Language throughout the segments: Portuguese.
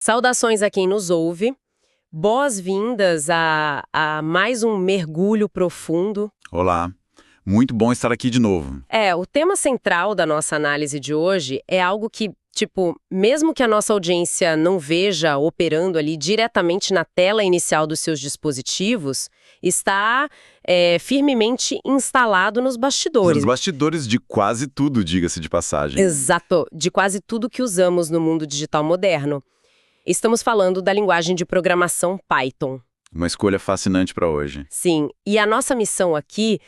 Saudações a quem nos ouve. Boas-vindas a mais um mergulho profundo. Olá, muito bom estar aqui de novo. O tema central da nossa análise de hoje é algo que, mesmo que a nossa audiência não veja operando ali diretamente na tela inicial dos seus dispositivos, está firmemente instalado nos bastidores. Nos bastidores de quase tudo, diga-se de passagem. Exato, de quase tudo que usamos no mundo digital moderno. Estamos falando da linguagem de programação Python. Uma escolha fascinante para hoje. Sim, e a nossa missão aqui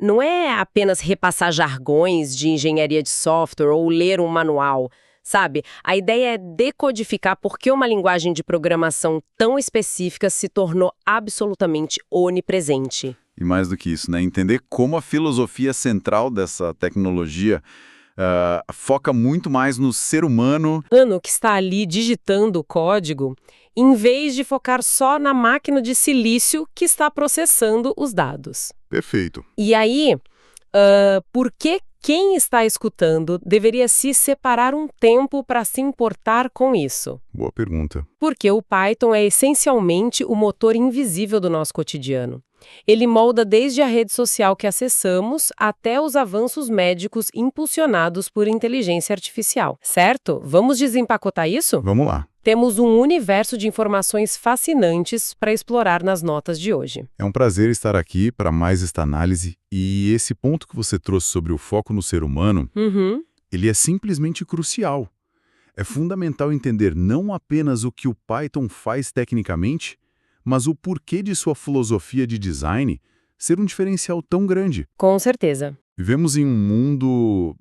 não é apenas repassar jargões de engenharia de software ou ler um manual, sabe? A ideia é decodificar por que uma linguagem de programação tão específica se tornou absolutamente onipresente. E mais do que isso, né? Entender como a filosofia central dessa tecnologia foca muito mais no ser humano. Que está ali digitando o código, em vez de focar só na máquina de silício que está processando os dados. Perfeito. E aí, por que quem está escutando deveria se separar um tempo para se importar com isso? Boa pergunta. Porque o Python é essencialmente o motor invisível do nosso cotidiano. Ele molda desde a rede social que acessamos até os avanços médicos impulsionados por inteligência artificial, certo? Vamos desempacotar isso? Vamos lá. Temos um universo de informações fascinantes para explorar nas notas de hoje. É um prazer estar aqui para mais esta análise, e esse ponto que você trouxe sobre o foco no ser humano, ele é simplesmente crucial. É fundamental entender não apenas o que o Python faz tecnicamente, mas o porquê de sua filosofia de design ser um diferencial tão grande. Com certeza. Vivemos em um mundo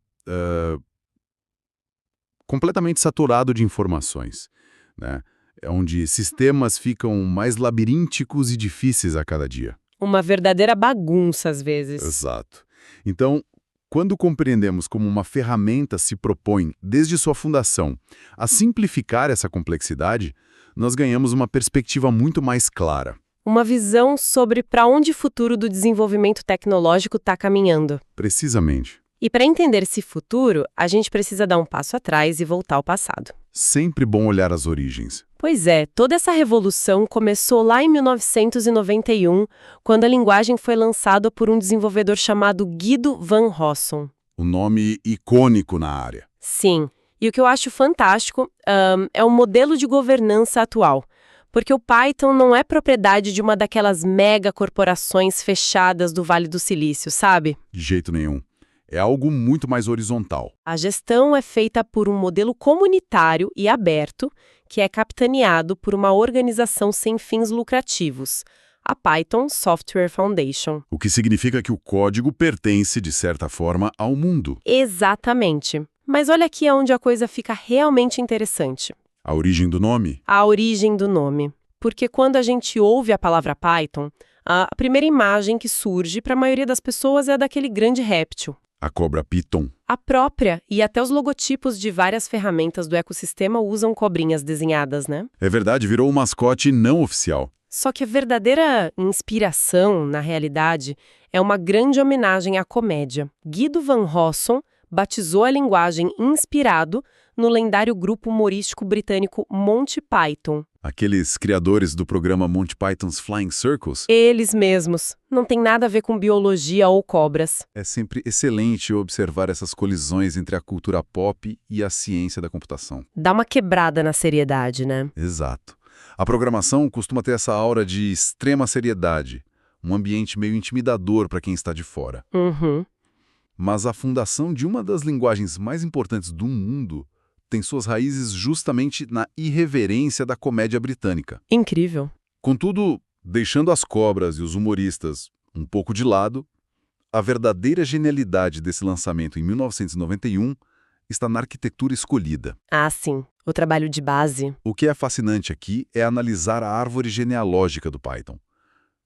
completamente saturado de informações, né? Onde sistemas ficam mais labirínticos e difíceis a cada dia. Uma verdadeira bagunça, às vezes. Exato. Então, quando compreendemos como uma ferramenta se propõe, desde sua fundação, a simplificar essa complexidade, nós ganhamos uma perspectiva muito mais clara. Uma visão sobre para onde o futuro do desenvolvimento tecnológico está caminhando. Precisamente. E para entender esse futuro, a gente precisa dar um passo atrás e voltar ao passado. Sempre bom olhar as origens. Pois é, toda essa revolução começou lá em 1991, quando a linguagem foi lançada por um desenvolvedor chamado Guido van Rossum. Um nome icônico na área. Sim, e o que eu acho fantástico é o modelo de governança atual, porque o Python não é propriedade de uma daquelas mega corporações fechadas do Vale do Silício, sabe? De jeito nenhum. É algo muito mais horizontal. A gestão é feita por um modelo comunitário e aberto, que é capitaneado por uma organização sem fins lucrativos, a Python Software Foundation. O que significa que o código pertence, de certa forma, ao mundo. Exatamente. Mas olha aqui onde a coisa fica realmente interessante. A origem do nome? A origem do nome. Porque quando a gente ouve a palavra Python, a primeira imagem que surge para a maioria das pessoas é daquele grande réptil. A cobra Python. A própria, e até os logotipos de várias ferramentas do ecossistema usam cobrinhas desenhadas, né? É verdade, virou um mascote não oficial. Só que a verdadeira inspiração, na realidade, é uma grande homenagem à comédia. Guido van Rossum batizou a linguagem inspirado no lendário grupo humorístico britânico Monty Python. Aqueles criadores do programa Monty Python's Flying Circus? Eles mesmos. Não tem nada a ver com biologia ou cobras. É sempre excelente observar essas colisões entre a cultura pop e a ciência da computação. Dá uma quebrada na seriedade, né? Exato. A programação costuma ter essa aura de extrema seriedade, um ambiente meio intimidador para quem está de fora. Mas a fundação de uma das linguagens mais importantes do mundo tem suas raízes justamente na irreverência da comédia britânica. Incrível. Contudo, deixando as cobras e os humoristas um pouco de lado, a verdadeira genialidade desse lançamento em 1991 está na arquitetura escolhida. Ah, sim. O trabalho de base. O que é fascinante aqui é analisar a árvore genealógica do Python.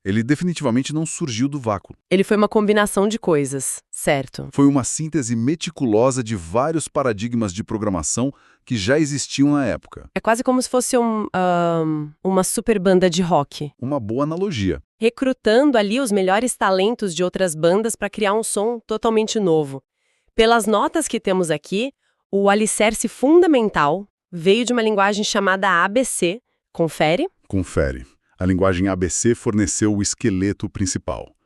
Ele definitivamente não surgiu do vácuo. Ele foi uma combinação de coisas, certo? Foi uma síntese meticulosa de vários paradigmas de programação que já existiam na época. É quase como se fosse uma super banda de rock. Uma boa analogia. Recrutando ali os melhores talentos de outras bandas para criar um som totalmente novo. Pelas notas que temos aqui, o alicerce fundamental veio de uma linguagem chamada ABC. Confere? Confere. A linguagem ABC forneceu o esqueleto principal.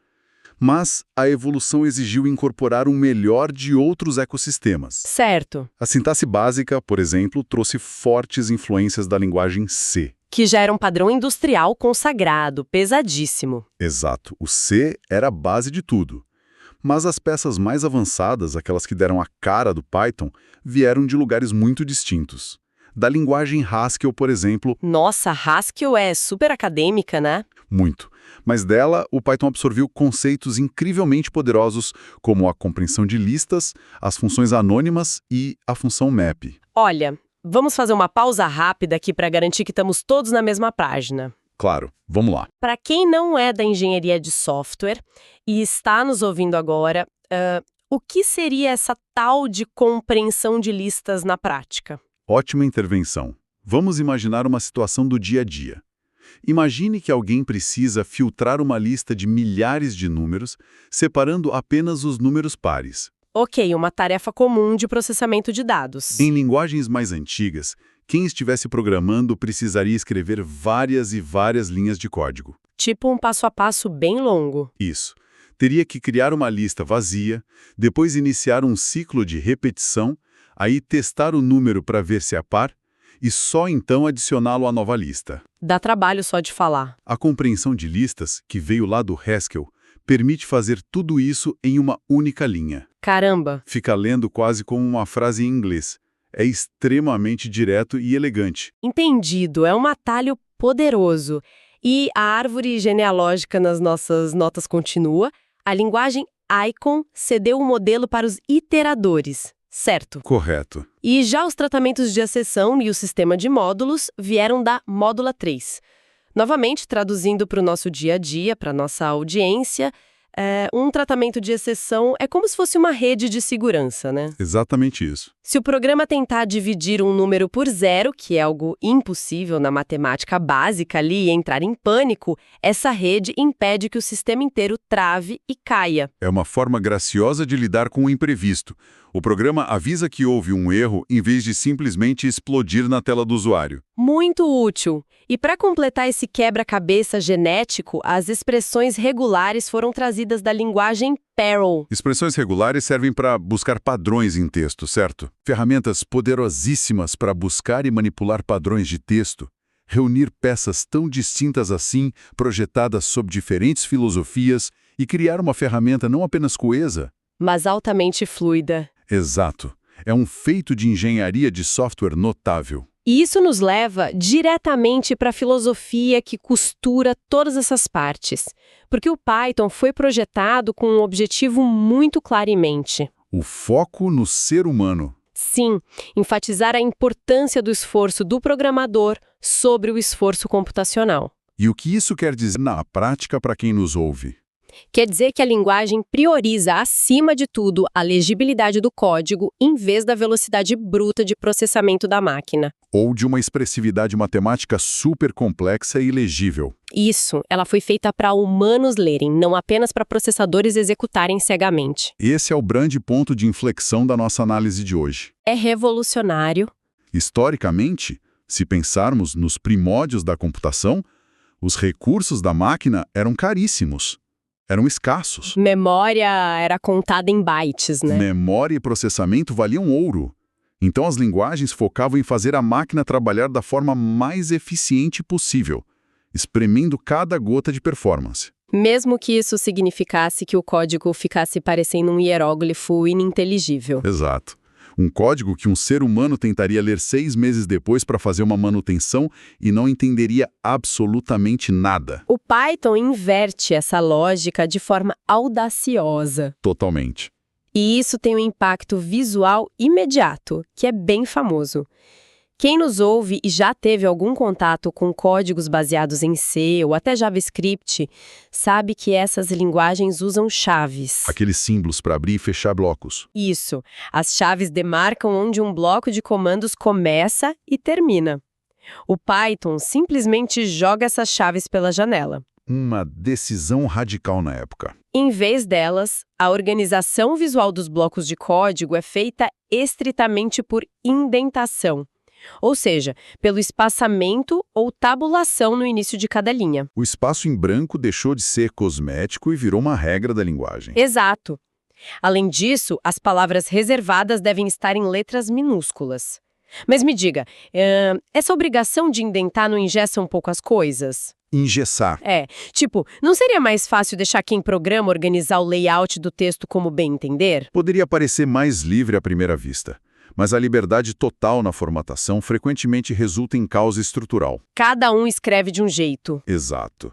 Mas a evolução exigiu incorporar um melhor de outros ecossistemas. Certo. A sintaxe básica, por exemplo, trouxe fortes influências da linguagem C. Que já era um padrão industrial consagrado, pesadíssimo. Exato. O C era a base de tudo. Mas as peças mais avançadas, aquelas que deram a cara do Python, vieram de lugares muito distintos. Da linguagem Haskell, por exemplo... Nossa, Haskell é super acadêmica, né? Muito. Mas dela, o Python absorveu conceitos incrivelmente poderosos, como a compreensão de listas, as funções anônimas e a função map. Olha, vamos fazer uma pausa rápida aqui para garantir que estamos todos na mesma página. Claro, vamos lá. Para quem não é da engenharia de software e está nos ouvindo agora, o que seria essa tal de compreensão de listas na prática? Ótima intervenção. Vamos imaginar uma situação do dia a dia. Imagine que alguém precisa filtrar uma lista de milhares de números, separando apenas os números pares. Ok, uma tarefa comum de processamento de dados. Em linguagens mais antigas, quem estivesse programando precisaria escrever várias e várias linhas de código. Tipo um passo a passo bem longo. Isso. Teria que criar uma lista vazia, depois iniciar um ciclo de repetição, aí testar o número para ver se é par, e só então adicioná-lo à nova lista. Dá trabalho só de falar. A compreensão de listas, que veio lá do Haskell, permite fazer tudo isso em uma única linha. Caramba! Fica lendo quase como uma frase em inglês. É extremamente direto e elegante. Entendido, é um atalho poderoso. E a árvore genealógica nas nossas notas continua. A linguagem Icon cedeu o modelo para os iteradores, certo? Correto. E já os tratamentos de acessão e o sistema de módulos vieram da Módula 3. Novamente, traduzindo para o nosso dia a dia, para a nossa audiência, um tratamento de exceção é como se fosse uma rede de segurança, né? Exatamente isso. Se o programa tentar dividir um número por zero, que é algo impossível na matemática básica ali, e entrar em pânico, essa rede impede que o sistema inteiro trave e caia. É uma forma graciosa de lidar com o imprevisto. O programa avisa que houve um erro em vez de simplesmente explodir na tela do usuário. Muito útil. E para completar esse quebra-cabeça genético, as expressões regulares foram trazidas da linguagem Perl. Expressões regulares servem para buscar padrões em texto, certo? Ferramentas poderosíssimas para buscar e manipular padrões de texto. Reunir peças tão distintas assim, projetadas sob diferentes filosofias, e criar uma ferramenta não apenas coesa, mas altamente fluida. Exato. É um feito de engenharia de software notável. E isso nos leva diretamente para a filosofia que costura todas essas partes. Porque o Python foi projetado com um objetivo muito claro em mente. O foco no ser humano. Sim, enfatizar a importância do esforço do programador sobre o esforço computacional. E o que isso quer dizer na prática para quem nos ouve? Quer dizer que a linguagem prioriza, acima de tudo, a legibilidade do código em vez da velocidade bruta de processamento da máquina. Ou de uma expressividade matemática super complexa e legível. Isso, ela foi feita para humanos lerem, não apenas para processadores executarem cegamente. Esse é o grande ponto de inflexão da nossa análise de hoje. É revolucionário. Historicamente, se pensarmos nos primórdios da computação, os recursos da máquina eram caríssimos. Eram escassos. Memória era contada em bytes, né? Memória e processamento valiam ouro. Então as linguagens focavam em fazer a máquina trabalhar da forma mais eficiente possível, espremendo cada gota de performance. Mesmo que isso significasse que o código ficasse parecendo um hieróglifo ininteligível. Exato. Um código que um ser humano tentaria ler 6 meses depois para fazer uma manutenção e não entenderia absolutamente nada. O Python inverte essa lógica de forma audaciosa. Totalmente. E isso tem um impacto visual imediato, que é bem famoso. Quem nos ouve e já teve algum contato com códigos baseados em C ou até JavaScript, sabe que essas linguagens usam chaves. Aqueles símbolos para abrir e fechar blocos. Isso. As chaves demarcam onde um bloco de comandos começa e termina. O Python simplesmente joga essas chaves pela janela. Uma decisão radical na época. Em vez delas, a organização visual dos blocos de código é feita estritamente por indentação. Ou seja, pelo espaçamento ou tabulação no início de cada linha. O espaço em branco deixou de ser cosmético e virou uma regra da linguagem. Exato. Além disso, as palavras reservadas devem estar em letras minúsculas. Mas me diga, essa obrigação de indentar não engessa um pouco as coisas? Engessar. Tipo, não seria mais fácil deixar quem programa organizar o layout do texto como bem entender? Poderia parecer mais livre à primeira vista, mas a liberdade total na formatação frequentemente resulta em caos estrutural. Cada um escreve de um jeito. Exato.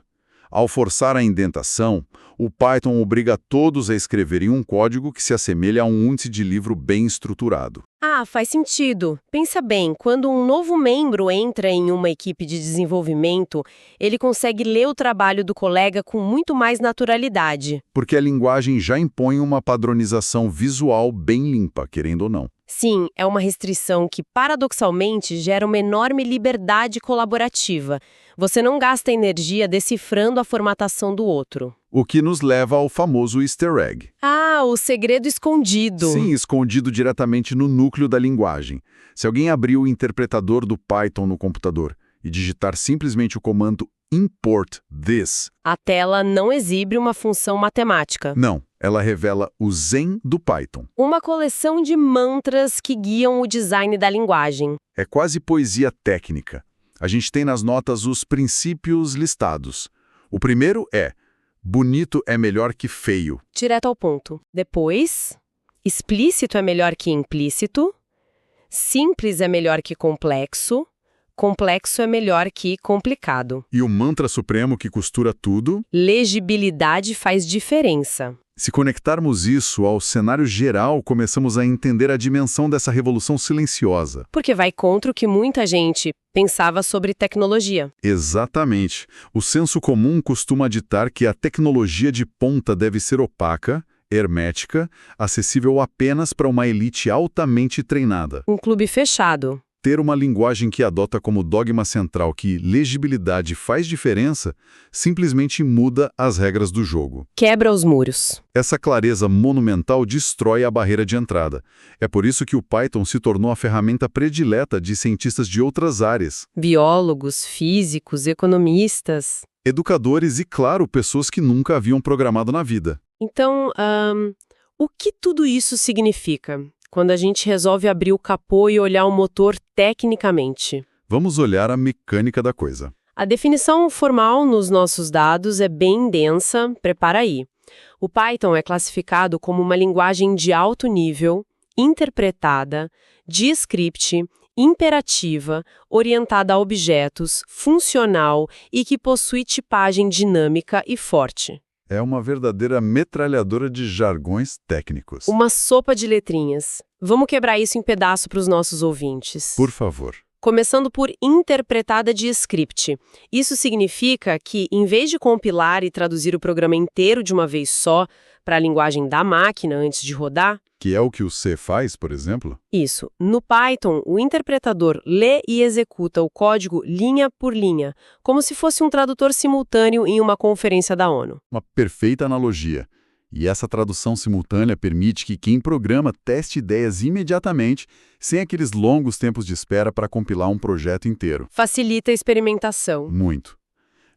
Ao forçar a indentação, o Python obriga todos a escreverem um código que se assemelha a um índice de livro bem estruturado. Ah, faz sentido. Pensa bem, quando um novo membro entra em uma equipe de desenvolvimento, ele consegue ler o trabalho do colega com muito mais naturalidade. Porque a linguagem já impõe uma padronização visual bem limpa, querendo ou não. Sim, é uma restrição que, paradoxalmente, gera uma enorme liberdade colaborativa. Você não gasta energia decifrando a formatação do outro. O que nos leva ao famoso easter egg. Ah, o segredo escondido. Sim, escondido diretamente no núcleo da linguagem. Se alguém abrir o interpretador do Python no computador e digitar simplesmente o comando import this... A tela não exibe uma função matemática. Não, ela revela o Zen do Python. Uma coleção de mantras que guiam o design da linguagem. É quase poesia técnica. A gente tem nas notas os princípios listados. O primeiro é: bonito é melhor que feio. Direto ao ponto. Depois, explícito é melhor que implícito. Simples é melhor que complexo. Complexo é melhor que complicado. E o mantra supremo que costura tudo? Legibilidade faz diferença. Se conectarmos isso ao cenário geral, começamos a entender a dimensão dessa revolução silenciosa. Porque vai contra o que muita gente pensava sobre tecnologia. Exatamente. O senso comum costuma ditar que a tecnologia de ponta deve ser opaca, hermética, acessível apenas para uma elite altamente treinada. Um clube fechado. Ter uma linguagem que adota como dogma central que legibilidade faz diferença, simplesmente muda as regras do jogo. Quebra os muros. Essa clareza monumental destrói a barreira de entrada. É por isso que o Python se tornou a ferramenta predileta de cientistas de outras áreas. Biólogos, físicos, economistas. Educadores e, claro, pessoas que nunca haviam programado na vida. Então, o que tudo isso significa? Quando a gente resolve abrir o capô e olhar o motor tecnicamente. Vamos olhar a mecânica da coisa. A definição formal nos nossos dados é bem densa, prepara aí. O Python é classificado como uma linguagem de alto nível, interpretada, de script, imperativa, orientada a objetos, funcional e que possui tipagem dinâmica e forte. É uma verdadeira metralhadora de jargões técnicos. Uma sopa de letrinhas. Vamos quebrar isso em pedaço para os nossos ouvintes. Por favor. Começando por interpretada de script. Isso significa que, em vez de compilar e traduzir o programa inteiro de uma vez só para a linguagem da máquina antes de rodar... Que é o que o C faz, por exemplo? Isso. No Python, o interpretador lê e executa o código linha por linha, como se fosse um tradutor simultâneo em uma conferência da ONU. Uma perfeita analogia. E essa tradução simultânea permite que quem programa teste ideias imediatamente, sem aqueles longos tempos de espera para compilar um projeto inteiro. Facilita a experimentação. Muito.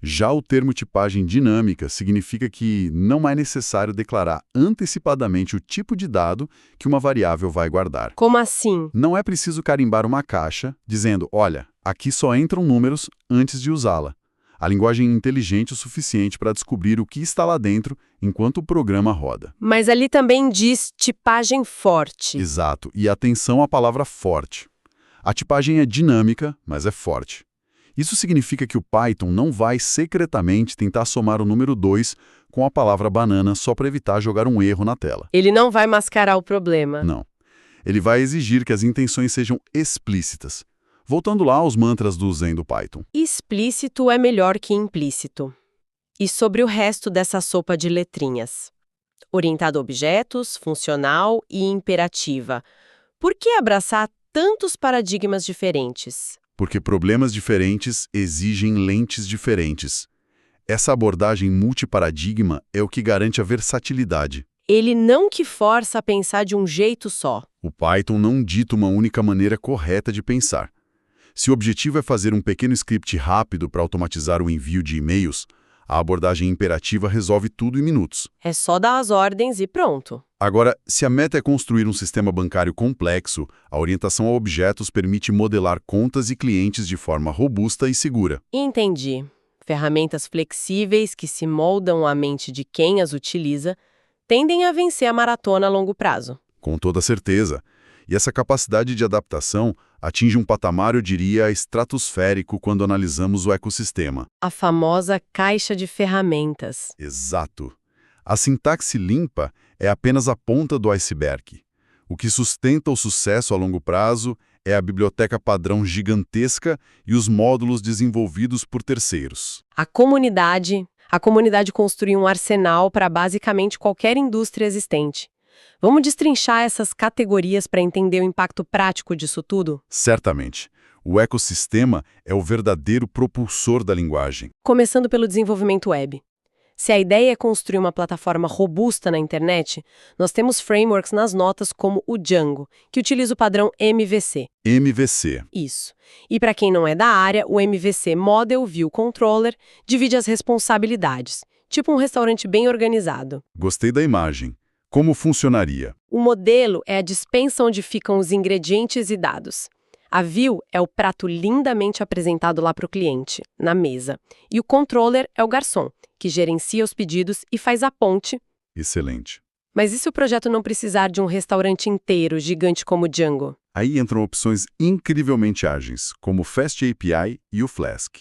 Já o termo tipagem dinâmica significa que não é necessário declarar antecipadamente o tipo de dado que uma variável vai guardar. Como assim? Não é preciso carimbar uma caixa dizendo, olha, aqui só entram números antes de usá-la. A linguagem é inteligente o suficiente para descobrir o que está lá dentro enquanto o programa roda. Mas ali também diz tipagem forte. Exato, e atenção à palavra forte. A tipagem é dinâmica, mas é forte. Isso significa que o Python não vai secretamente tentar somar o número 2 com a palavra banana só para evitar jogar um erro na tela. Ele não vai mascarar o problema. Não. Ele vai exigir que as intenções sejam explícitas. Voltando lá aos mantras do Zen do Python. Explícito é melhor que implícito. E sobre o resto dessa sopa de letrinhas? Orientado a objetos, funcional e imperativa. Por que abraçar tantos paradigmas diferentes? Porque problemas diferentes exigem lentes diferentes. Essa abordagem multiparadigma é o que garante a versatilidade. Ele não que força a pensar de um jeito só. O Python não dita uma única maneira correta de pensar. Se o objetivo é fazer um pequeno script rápido para automatizar o envio de e-mails, a abordagem imperativa resolve tudo em minutos. É só dar as ordens e pronto. Agora, se a meta é construir um sistema bancário complexo, a orientação a objetos permite modelar contas e clientes de forma robusta e segura. Entendi. Ferramentas flexíveis que se moldam à mente de quem as utiliza tendem a vencer a maratona a longo prazo. Com toda certeza. E essa capacidade de adaptação atinge um patamar, eu diria, estratosférico quando analisamos o ecossistema. A famosa caixa de ferramentas. Exato. A sintaxe limpa é apenas a ponta do iceberg. O que sustenta o sucesso a longo prazo é a biblioteca padrão gigantesca e os módulos desenvolvidos por terceiros. A comunidade construiu um arsenal para basicamente qualquer indústria existente. Vamos destrinchar essas categorias para entender o impacto prático disso tudo? Certamente. O ecossistema é o verdadeiro propulsor da linguagem. Começando pelo desenvolvimento web. Se a ideia é construir uma plataforma robusta na internet, nós temos frameworks nas notas como o Django, que utiliza o padrão MVC. MVC. Isso. E para quem não é da área, o MVC Model View Controller divide as responsabilidades, tipo um restaurante bem organizado. Gostei da imagem. Como funcionaria? O modelo é a despensa onde ficam os ingredientes e dados. A view é o prato lindamente apresentado lá para o cliente, na mesa. E o controller é o garçom, que gerencia os pedidos e faz a ponte. Excelente. Mas e se o projeto não precisar de um restaurante inteiro, gigante como o Django? Aí entram opções incrivelmente ágeis, como o Fast API e o Flask.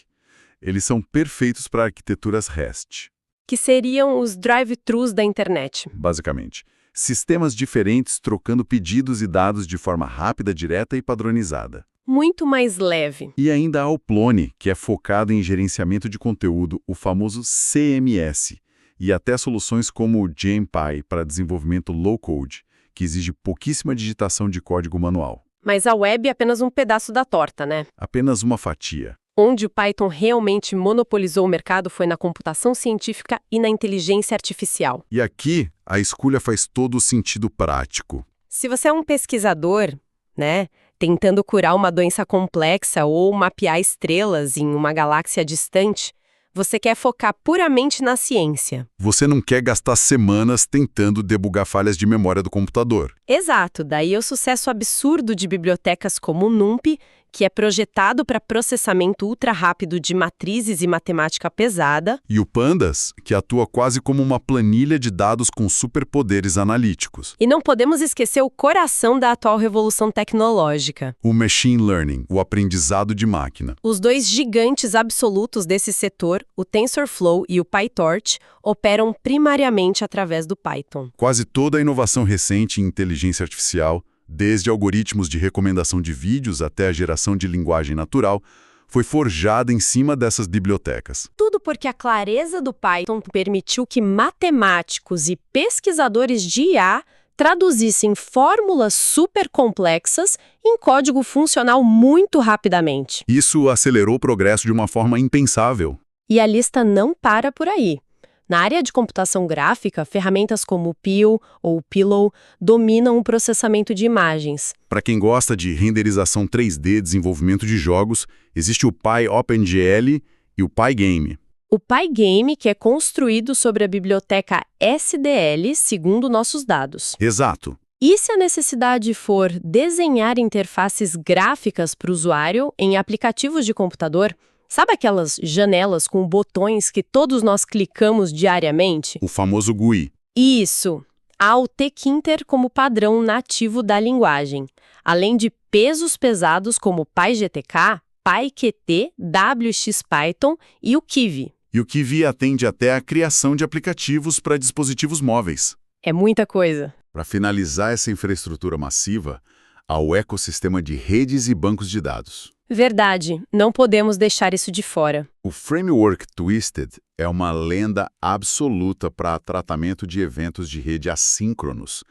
Eles são perfeitos para arquiteturas REST. Que seriam os drive-thrus da internet. Basicamente, sistemas diferentes trocando pedidos e dados de forma rápida, direta e padronizada. Muito mais leve. E ainda há o Plone, que é focado em gerenciamento de conteúdo, o famoso CMS, e até soluções como o GenPy para desenvolvimento low-code, que exige pouquíssima digitação de código manual. Mas a web é apenas um pedaço da torta, né? Apenas uma fatia. Onde o Python realmente monopolizou o mercado foi na computação científica e na inteligência artificial. E aqui, a escolha faz todo o sentido prático. Se você é um pesquisador, né, tentando curar uma doença complexa ou mapear estrelas em uma galáxia distante, você quer focar puramente na ciência. Você não quer gastar semanas tentando debugar falhas de memória do computador. Exato, daí o sucesso absurdo de bibliotecas como o NumPy, que é projetado para processamento ultra-rápido de matrizes e matemática pesada. E o Pandas, que atua quase como uma planilha de dados com superpoderes analíticos. E não podemos esquecer o coração da atual revolução tecnológica. O Machine Learning, o aprendizado de máquina. Os dois gigantes absolutos desse setor, o TensorFlow e o PyTorch, operam primariamente através do Python. Quase toda a inovação recente em inteligência artificial, desde algoritmos de recomendação de vídeos até a geração de linguagem natural, foi forjada em cima dessas bibliotecas. Tudo porque a clareza do Python permitiu que matemáticos e pesquisadores de IA traduzissem fórmulas super complexas em código funcional muito rapidamente. Isso acelerou o progresso de uma forma impensável. E a lista não para por aí. Na área de computação gráfica, ferramentas como o Pio ou o Pillow dominam o processamento de imagens. Para quem gosta de renderização 3D, desenvolvimento de jogos, existe o PyOpenGL e o Pygame. O Pygame, que é construído sobre a biblioteca SDL, segundo nossos dados. Exato. E se a necessidade for desenhar interfaces gráficas para o usuário em aplicativos de computador, sabe aquelas janelas com botões que todos nós clicamos diariamente? O famoso GUI. Isso! Há o tkinter como padrão nativo da linguagem, além de pesos pesados como PyGTK, PyQt, WXPython e o Kiwi. E o Kiwi atende até a criação de aplicativos para dispositivos móveis. É muita coisa. Para finalizar essa infraestrutura massiva, há o ecossistema de redes e bancos de dados. Verdade, não podemos deixar isso de fora. O Framework Twisted é uma lenda absoluta para tratamento de eventos de rede assíncronos.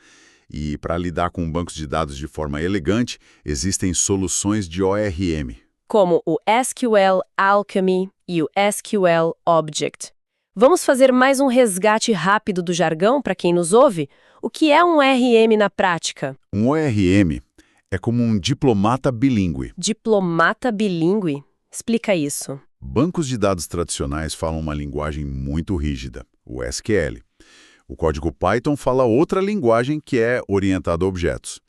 E para lidar com bancos de dados de forma elegante, existem soluções de ORM. Como o SQL Alchemy e o SQL Object. Vamos fazer mais um resgate rápido do jargão para quem nos ouve? O que é um ORM na prática? Um ORM É como um diplomata bilíngue. Diplomata bilíngue? Explica isso. Bancos de dados tradicionais falam uma linguagem muito rígida, o SQL. O código Python fala outra linguagem que é orientada a objetos.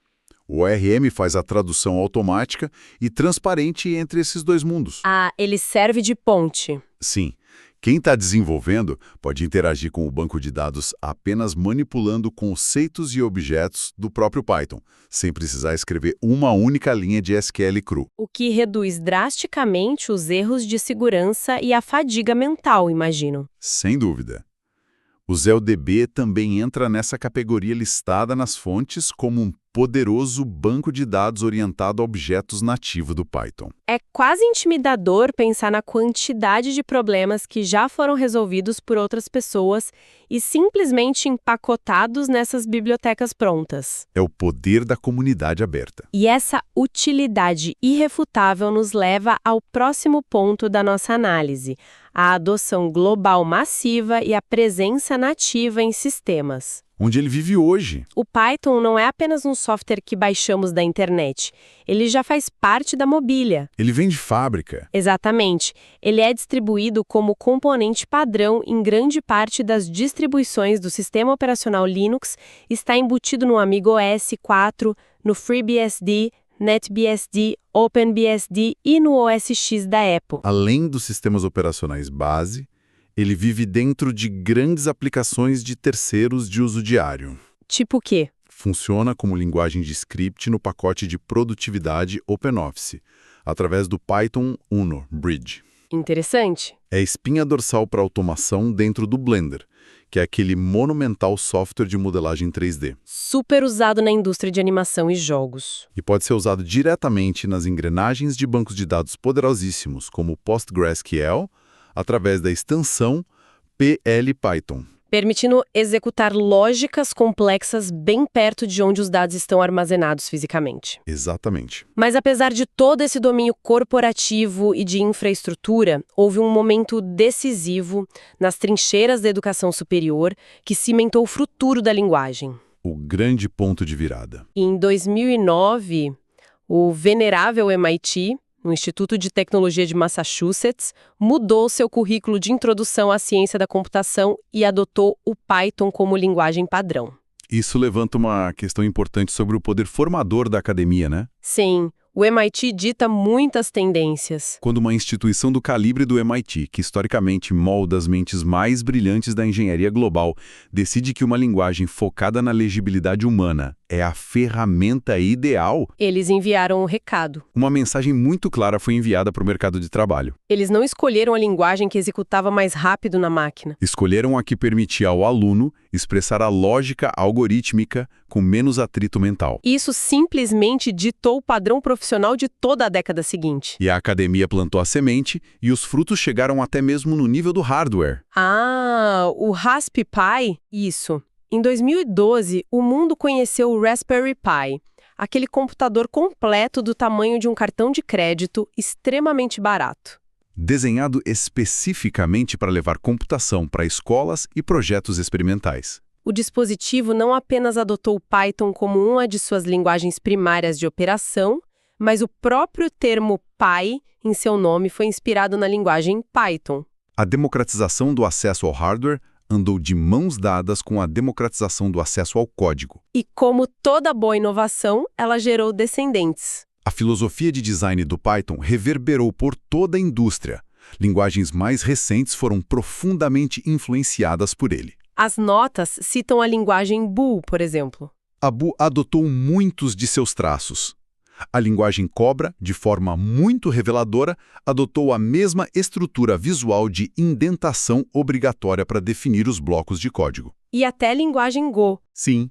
O ORM faz a tradução automática e transparente entre esses dois mundos. Ah, ele serve de ponte. Sim. Quem está desenvolvendo pode interagir com o banco de dados apenas manipulando conceitos e objetos do próprio Python, sem precisar escrever uma única linha de SQL cru. O que reduz drasticamente os erros de segurança e a fadiga mental, imagino. Sem dúvida. O ZeoDB também entra nessa categoria listada nas fontes como um poderoso banco de dados orientado a objetos nativo do Python. É quase intimidador pensar na quantidade de problemas que já foram resolvidos por outras pessoas e simplesmente empacotados nessas bibliotecas prontas. É o poder da comunidade aberta. E essa utilidade irrefutável nos leva ao próximo ponto da nossa análise: a adoção global massiva e a presença nativa em sistemas. Onde ele vive hoje. O Python não é apenas um software que baixamos da internet. Ele já faz parte da mobília. Ele vem de fábrica. Exatamente. Ele é distribuído como componente padrão em grande parte das distribuições do sistema operacional Linux, está embutido no AmigoOS 4, no FreeBSD, NetBSD, OpenBSD e no OS X da Apple. Além dos sistemas operacionais base, ele vive dentro de grandes aplicações de terceiros de uso diário. Tipo o quê? Funciona como linguagem de script no pacote de produtividade OpenOffice, através do Python Uno Bridge. Interessante. É espinha dorsal para automação dentro do Blender, que é aquele monumental software de modelagem 3D. Super usado na indústria de animação e jogos. E pode ser usado diretamente nas engrenagens de bancos de dados poderosíssimos, como o PostgreSQL, através da extensão PL-Python. Permitindo executar lógicas complexas bem perto de onde os dados estão armazenados fisicamente. Exatamente. Mas apesar de todo esse domínio corporativo e de infraestrutura, houve um momento decisivo nas trincheiras da educação superior que cimentou o futuro da linguagem. O grande ponto de virada. Em 2009, o venerável MIT, o Instituto de Tecnologia de Massachusetts, mudou seu currículo de introdução à ciência da computação e adotou o Python como linguagem padrão. Isso levanta uma questão importante sobre o poder formador da academia, né? Sim, o MIT dita muitas tendências. Quando uma instituição do calibre do MIT, que historicamente molda as mentes mais brilhantes da engenharia global, decide que uma linguagem focada na legibilidade humana é a ferramenta ideal, Eles enviaram um recado. uma mensagem muito clara foi enviada para o mercado de trabalho. Eles não escolheram a linguagem que executava mais rápido na máquina. Escolheram a que permitia ao aluno expressar a lógica algorítmica com menos atrito mental. Isso simplesmente ditou o padrão profissional de toda a década seguinte. E a academia plantou a semente e os frutos chegaram até mesmo no nível do hardware. Ah, o Raspberry Pi? Isso. Em 2012, o mundo conheceu o Raspberry Pi, aquele computador completo do tamanho de um cartão de crédito, extremamente barato. Desenhado especificamente para levar computação para escolas e projetos experimentais. O dispositivo não apenas adotou o Python como uma de suas linguagens primárias de operação, mas o próprio termo Pi em seu nome foi inspirado na linguagem Python. A democratização do acesso ao hardware andou de mãos dadas com a democratização do acesso ao código. E como toda boa inovação, ela gerou descendentes. A filosofia de design do Python reverberou por toda a indústria. Linguagens mais recentes foram profundamente influenciadas por ele. As notas citam a linguagem Bool, por exemplo. A Bool adotou muitos de seus traços. A linguagem Cobra, de forma muito reveladora, adotou a mesma estrutura visual de indentação obrigatória para definir os blocos de código. E até a linguagem Go. Sim,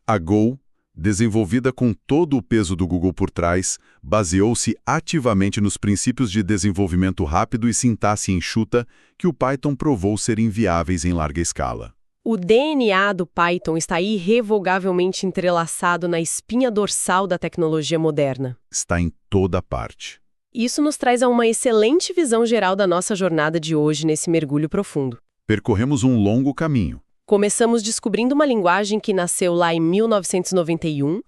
a Go, desenvolvida com todo o peso do Google por trás, baseou-se ativamente nos princípios de desenvolvimento rápido e sintaxe enxuta que o Python provou ser inviáveis em larga escala. O DNA do Python está irrevogavelmente entrelaçado na espinha dorsal da tecnologia moderna. Está em toda parte. Isso nos traz a uma excelente visão geral da nossa jornada de hoje nesse mergulho profundo. Percorremos um longo caminho. Começamos descobrindo uma linguagem que nasceu lá em 1991,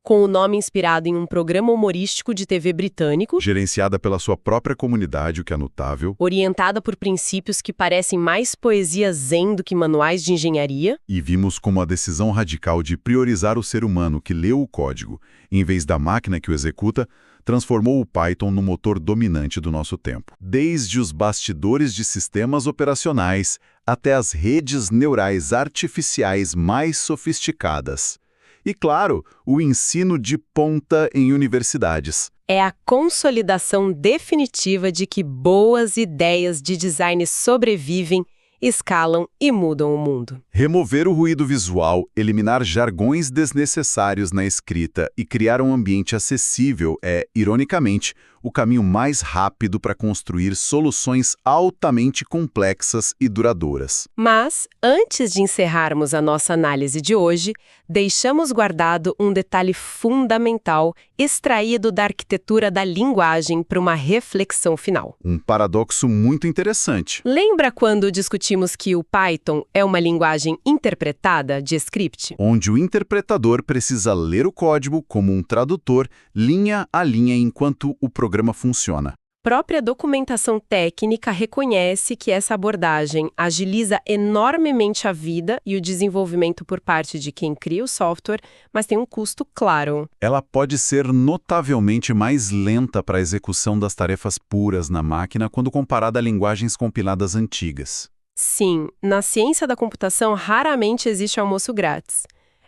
com o nome inspirado em um programa humorístico de TV britânico, Gerenciada pela sua própria comunidade, o que é notável, orientada por princípios que parecem mais poesia zen do que manuais de engenharia. e vimos como a decisão radical de priorizar o ser humano que leu o código, em vez da máquina que o executa, transformou o Python no motor dominante do nosso tempo. Desde os bastidores de sistemas operacionais até as redes neurais artificiais mais sofisticadas. E, claro, o ensino de ponta em universidades. É a consolidação definitiva de que boas ideias de design sobrevivem, escalam e mudam o mundo. Remover o ruído visual, eliminar jargões desnecessários na escrita e criar um ambiente acessível é, ironicamente, o caminho mais rápido para construir soluções altamente complexas e duradouras. Mas, antes de encerrarmos a nossa análise de hoje, deixamos guardado um detalhe fundamental extraído da arquitetura da linguagem para uma reflexão final. Um paradoxo muito interessante. Lembra quando discutimos que o Python é uma linguagem interpretada de script? Onde o interpretador precisa ler o código como um tradutor, linha a linha, enquanto o programa funciona. Própria documentação técnica reconhece que essa abordagem agiliza enormemente a vida e o desenvolvimento por parte de quem cria o software, mas tem um custo claro. Ela pode ser notavelmente mais lenta para a execução das tarefas puras na máquina quando comparada a linguagens compiladas antigas. Sim, na ciência da computação raramente existe almoço grátis.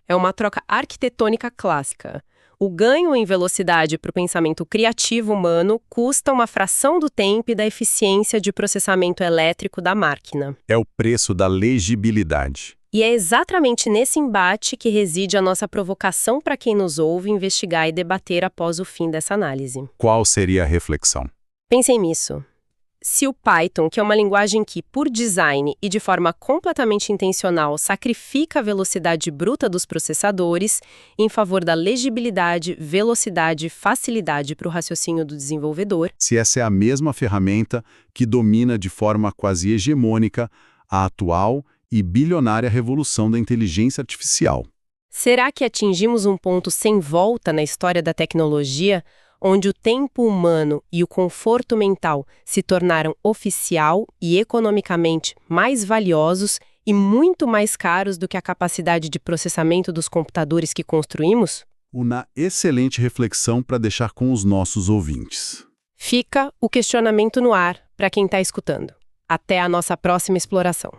É uma troca arquitetônica clássica. O ganho em velocidade para o pensamento criativo humano custa uma fração do tempo e da eficiência de processamento elétrico da máquina. É o preço da legibilidade. E é exatamente nesse embate que reside a nossa provocação para quem nos ouve investigar e debater após o fim dessa análise. Qual seria a reflexão? Pensem nisso. Se o Python, que é uma linguagem que, por design e de forma completamente intencional, sacrifica a velocidade bruta dos processadores em favor da legibilidade, velocidade e facilidade para o raciocínio do desenvolvedor, Se essa é a mesma ferramenta que domina de forma quase hegemônica a atual e bilionária revolução da inteligência artificial. será que atingimos um ponto sem volta na história da tecnologia, onde o tempo humano e o conforto mental se tornaram oficial e economicamente mais valiosos e muito mais caros do que a capacidade de processamento dos computadores que construímos? Uma excelente reflexão para deixar com os nossos ouvintes. Fica o questionamento no ar para quem está escutando. Até a nossa próxima exploração.